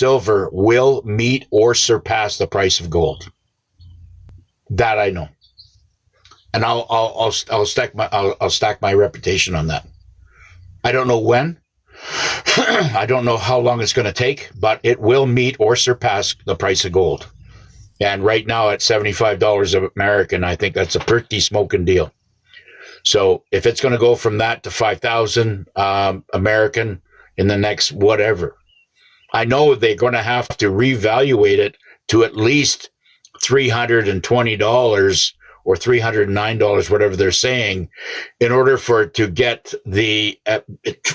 silver will meet or surpass the price of gold. That I know, and I'll stack my reputation on that. I don't know when. I don't know how long it's going to take, but it will meet or surpass the price of gold. And right now at $75 American, I think that's a pretty smoking deal. So if it's going to go from that to 5,000 American in the next whatever, I know they're going to have to reevaluate it to at least $320 or $309, whatever they're saying, in order for it to get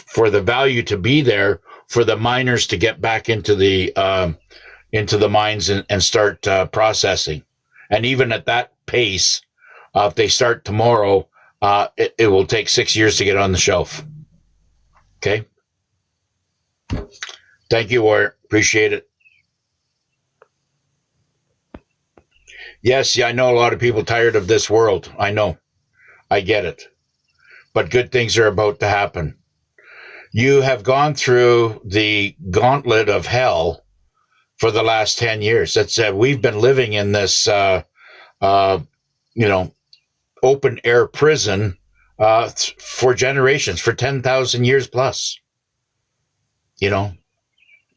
for the value to be there, for the miners to get back into the mines and start processing. And even at that pace, if they start tomorrow, it will take 6 years to get on the shelf. Okay. Thank you, Warrior. Appreciate it. Yes, I know a lot of people tired of this world. I know. I get it. But good things are about to happen. You have gone through the gauntlet of hell for the last 10 years. We've been living in this, open air prison for generations, for 10,000 years plus.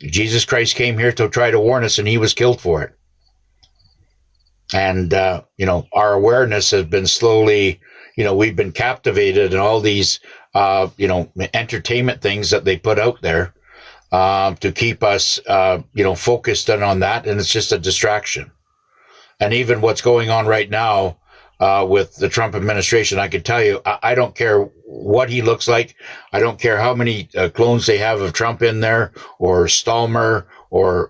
Jesus Christ came here to try to warn us, and he was killed for it. And, our awareness has been slowly, we've been captivated in all these, entertainment things that they put out there to keep us, focused on that. And it's just a distraction. And even what's going on right now with the Trump administration, I can tell you, I don't care what he looks like. I don't care how many clones they have of Trump in there, or Stalmer, or,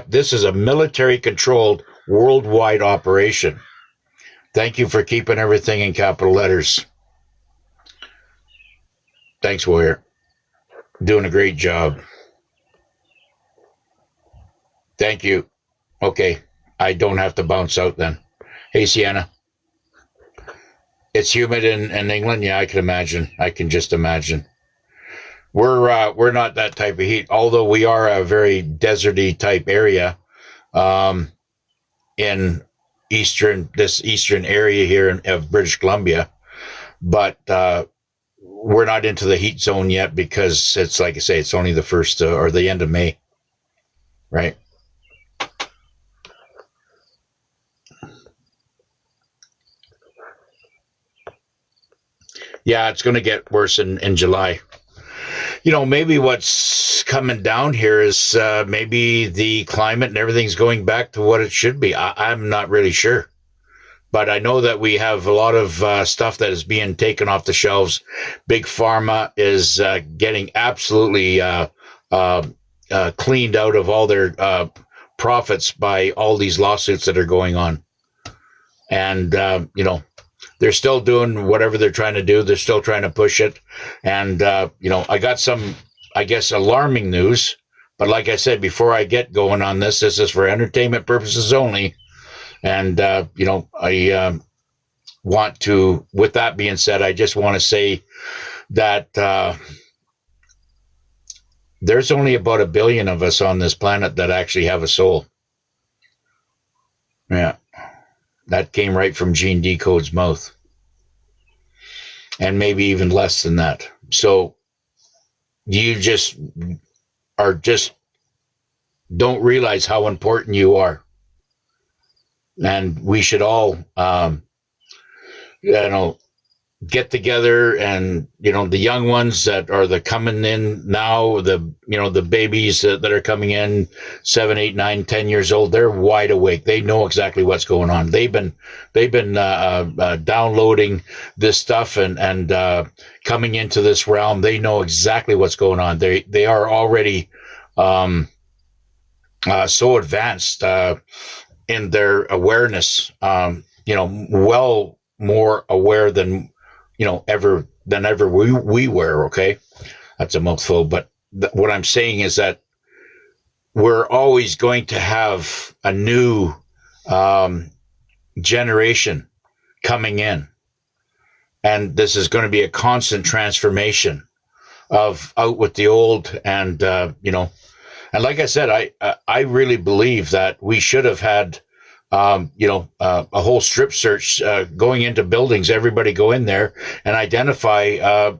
this is a military-controlled worldwide operation. Thank you for keeping everything in capital letters. Thanks, Warrior. Doing a great job. Thank you. Okay, I don't have to bounce out then. Hey, Sienna. It's humid in England? Yeah, I can imagine. I can just imagine. We're not that type of heat, although we are a very deserty type area in this eastern area here of British Columbia. But we're not into the heat zone yet, because it's, like I say, it's only the first or the end of May, right? Yeah, it's going to get worse in July. Maybe what's coming down here is maybe the climate and everything's going back to what it should be. I'm not really sure. But I know that we have a lot of stuff that is being taken off the shelves. Big Pharma is getting absolutely cleaned out of all their profits by all these lawsuits that are going on. And, they're still doing whatever they're trying to do. They're still trying to push it. And, I got some, I guess, alarming news. But like I said, before I get going on this is for entertainment purposes only. And, I want to, with that being said, I just want to say that there's only about 1 billion of us on this planet that actually have a soul. Yeah. That came right from Gene Decode's mouth. And maybe even less than that. So you just don't realize how important you are. And we should all, get together, and, the young ones that are coming in now, the babies that are coming in 7, 8, 9, 10 years old, they're wide awake. They know exactly what's going on. They've been downloading this stuff and coming into this realm. They know exactly what's going on. They are already, so advanced, in their awareness, well more aware than ever we were. Okay, that's a mouthful, but what I'm saying is that we're always going to have a new generation coming in, and this is going to be a constant transformation of out with the old, and and like I said, I really believe that we should have had a whole strip search going into buildings. Everybody go in there and identify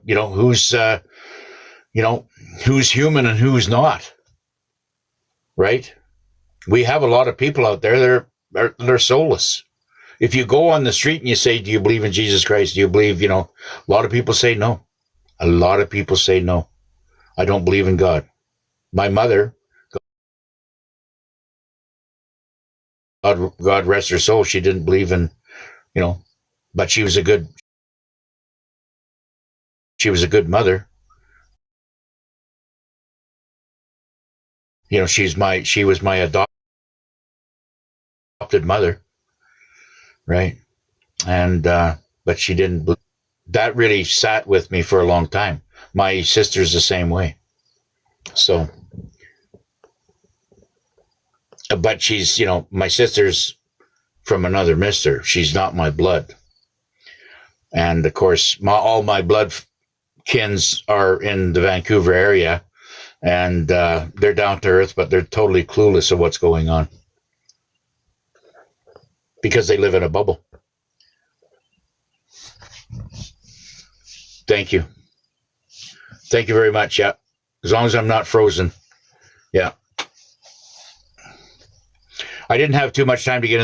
who's human and who's not. Right? We have a lot of people out there that they're soulless. If you go on the street and you say, "Do you believe in Jesus Christ? Do you believe?" A lot of people say no. A lot of people say no. I don't believe in God. My mother, God rest her soul, she didn't believe in, but she was a good mother. She was my adopted mother, right? And but she didn't. That really sat with me for a long time. My sister's the same way. So, but she's, my sister's from another mister. She's not my blood. And of course, all my blood kins are in the Vancouver area, and they're down to earth, but they're totally clueless of what's going on because they live in a bubble. Thank you. Thank you very much. Yeah. As long as I'm not frozen. Yeah. I didn't have too much time to get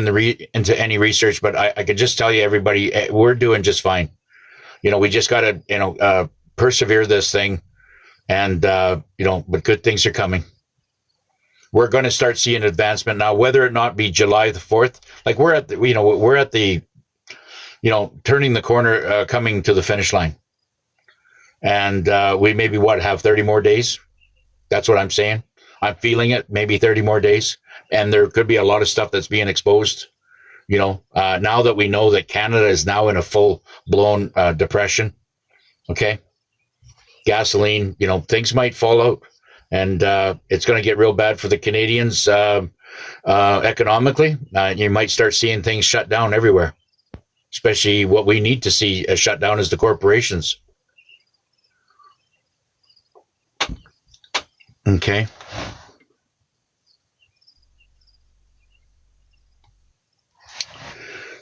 into any research, but I could just tell you, everybody, we're doing just fine. We just got to, persevere this thing, and, but good things are coming. We're going to start seeing advancement now, whether it not be July the 4th. Like we're at the, turning the corner, coming to the finish line. And we maybe have 30 more days. That's what I'm saying. I'm feeling it. Maybe 30 more days, and there could be a lot of stuff that's being exposed. Now that we know that Canada is now in a full blown depression. Okay, gasoline. Things might fall out, and it's going to get real bad for the Canadians economically. You might start seeing things shut down everywhere. Especially what we need to see shut down is the corporations. Okay.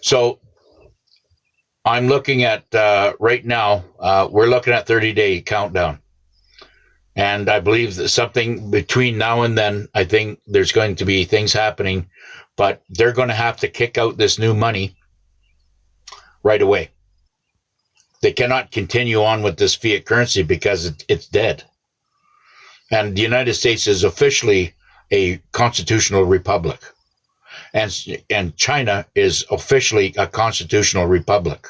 So I'm looking at right now, we're looking at 30-day countdown. And I believe that something between now and then, I think there's going to be things happening, but they're going to have to kick out this new money right away. They cannot continue on with this fiat currency because it's dead. And the United States is officially a constitutional republic. And China is officially a constitutional republic.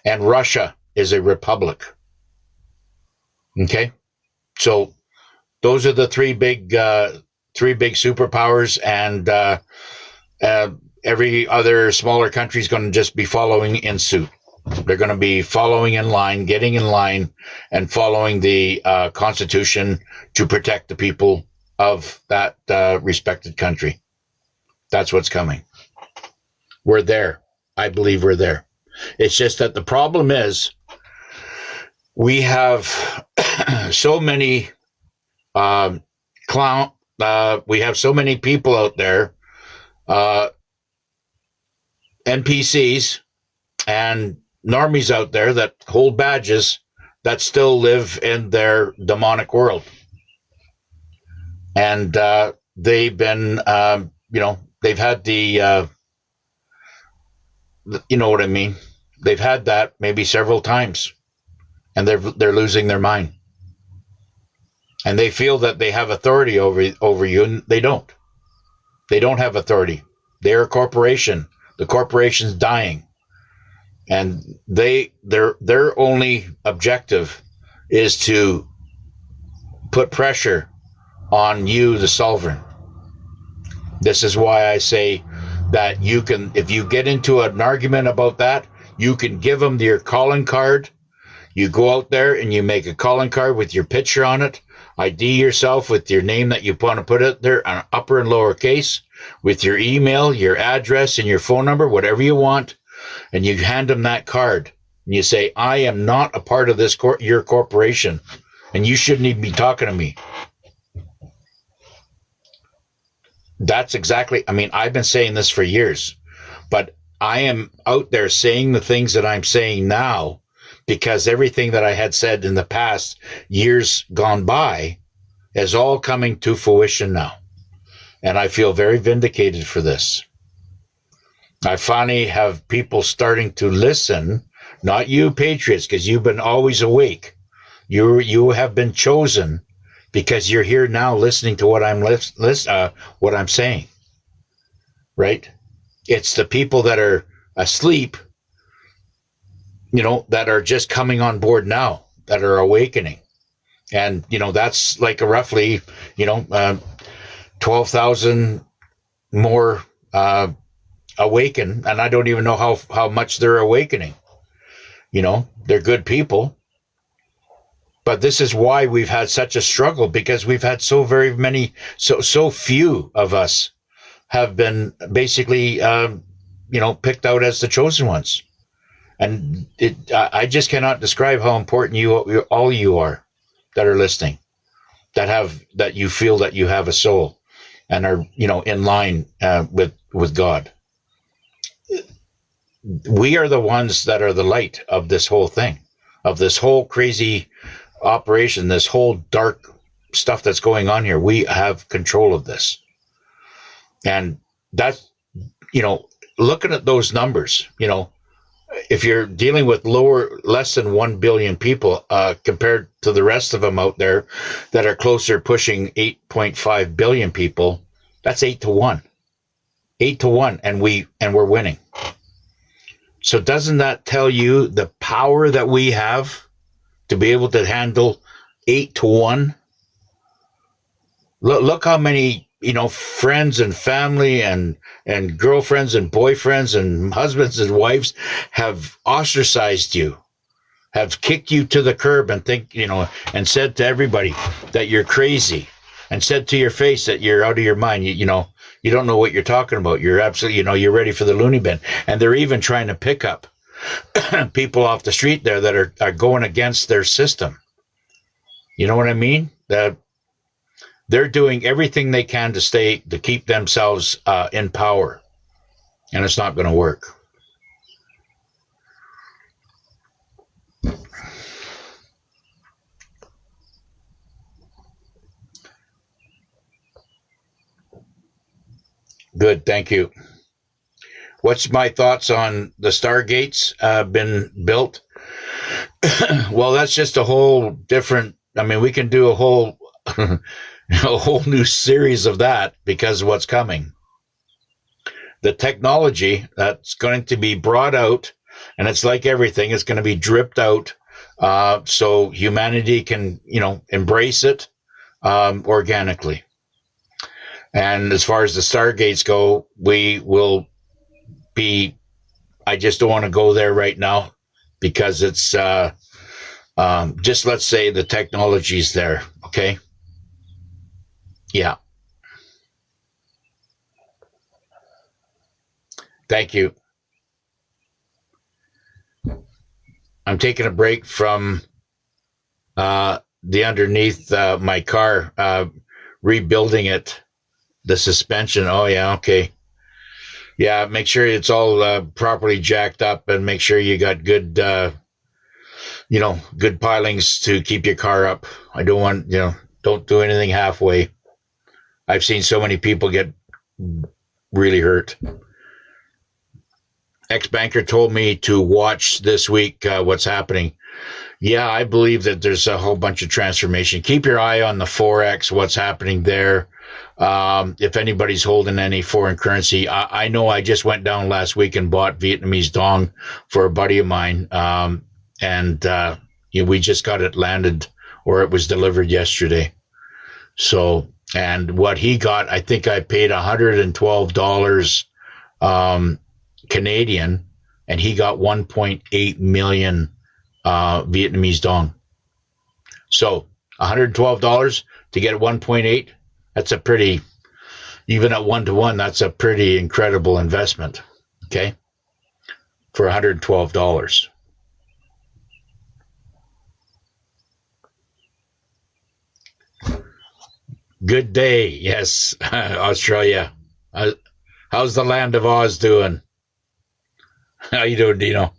And Russia is a republic. Okay? So those are the three big superpowers, and every other smaller country is going to just be following in suit. They're going to be following in line, getting in line, and following the Constitution to protect the people of that respected country. That's what's coming. We're there. I believe we're there. It's just that the problem is we have so many we have so many people out there, NPCs and normies out there that hold badges that still live in their demonic world. And they've been, they've had the, you know what I mean? They've had that maybe several times, and they're losing their mind. And they feel that they have authority over you, and they don't. They don't have authority. They're a corporation. The corporation's dying. And their only objective is to put pressure on you, the sovereign. This is why I say that you can, if you get into an argument about that, you can give them your calling card. You go out there and you make a calling card with your picture on it. ID yourself with your name that you want to put it there, on upper and lower case, with your email, your address, and your phone number, whatever you want. And you hand them that card. and you say, I am not a part of this your corporation, and you shouldn't even be talking to me. That's exactly, I mean, I've been saying this for years, but I am out there saying the things that I'm saying now because everything that I had said in the past years gone by is all coming to fruition now. And I feel very vindicated for this. I finally have people starting to listen, not you patriots, because you've been always awake. You have been chosen because you're here now listening to what what I'm saying, right? It's the people that are asleep, that are just coming on board now, that are awakening. And, that's like a roughly, 12,000 more awaken. And I don't even know how much they're awakening. They're good people. But this is why we've had such a struggle, because we've had so very many, so few of us have been basically, picked out as the chosen ones. And I just cannot describe how important all you are that are listening, that you feel that you have a soul and are, in line with God. We are the ones that are the light of this whole thing, of this whole crazy operation, this whole dark stuff that's going on here. We have control of this. And that's, looking at those numbers, if you're dealing with less than 1 billion people compared to the rest of them out there that are closer, pushing 8.5 billion people, that's 8-1. 8-1, and we're winning. So doesn't that tell you the power that we have to be able to handle 8-1? Look how many, friends and family and girlfriends and boyfriends and husbands and wives have ostracized you, have kicked you to the curb and and said to everybody that you're crazy, and said to your face that you're out of your mind. You don't know what you're talking about. You're absolutely, you're ready for the loony bin. And they're even trying to pick up people off the street there that are going against their system. You know what I mean? They're doing everything they can to keep themselves in power. And it's not going to work. Good, thank you. What's my thoughts on the Stargates been built? Well, that's just a whole different, we can do a whole new series of that because of what's coming. The technology that's going to be brought out, and it's like everything, it's going to be dripped out so humanity can, embrace it organically. And as far as the Stargates go, we will be, I just don't want to go there right now because it's just, let's say the technology's there, okay? Yeah. Thank you. I'm taking a break from the underneath my car, rebuilding it. The suspension. Oh, yeah. Okay. Yeah. Make sure it's all properly jacked up and make sure you got good, good pilings to keep your car up. I don't want, don't do anything halfway. I've seen so many people get really hurt. Ex-banker told me to watch this week what's happening. Yeah, I believe that there's a whole bunch of transformation. Keep your eye on the Forex, what's happening there. If anybody's holding any foreign currency, I know I just went down last week and bought Vietnamese dong for a buddy of mine. We just got it landed, or it was delivered yesterday. So, and what he got, I think I paid $112 Canadian, and he got 1.8 million Vietnamese dong. So $112 to get 1.8, that's a pretty, even at 1-to-1, that's a pretty incredible investment, okay, for $112. Good day. Yes, Australia. How's the land of Oz doing? How you doing, Dino?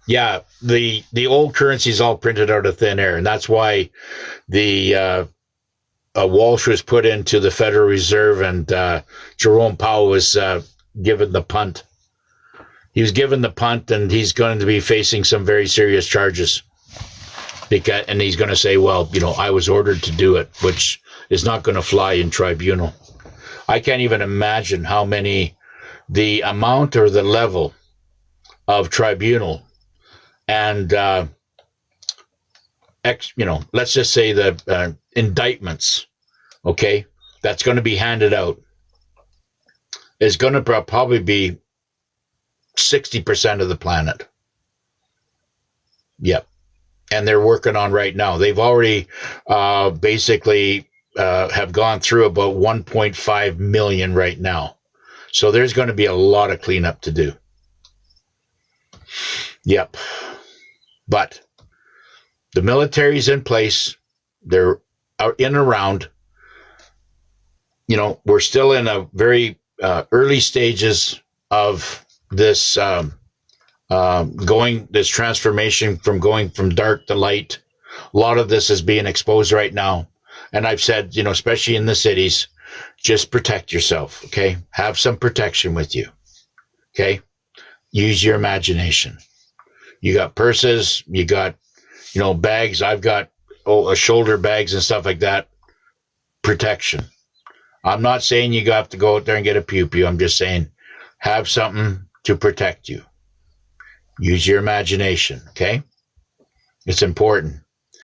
Yeah, the old currency is all printed out of thin air, and that's why the Walsh was put into the Federal Reserve, and Jerome Powell was given the punt. He was given the punt, and he's going to be facing some very serious charges. And he's going to say, well, I was ordered to do it, which is not going to fly in tribunal. I can't even imagine the amount or the level of tribunal and, let's just say the indictments, okay, that's going to be handed out is going to probably be 60% of the planet. Yep. And they're working on right now. They've already basically have gone through about 1.5 million right now. So there's going to be a lot of cleanup to do. Yep. But the military's in place. They're out in and around. We're still in a very early stages of this this transformation from going from dark to light. A lot of this is being exposed right now. And I've said, especially in the cities, just protect yourself, okay? Have some protection with you, okay? Use your imagination. You got purses, you got, bags. I've got shoulder bags and stuff like that. Protection. I'm not saying you have to go out there and get a pew-pew. I'm just saying have something to protect you. Use your imagination, okay? It's important.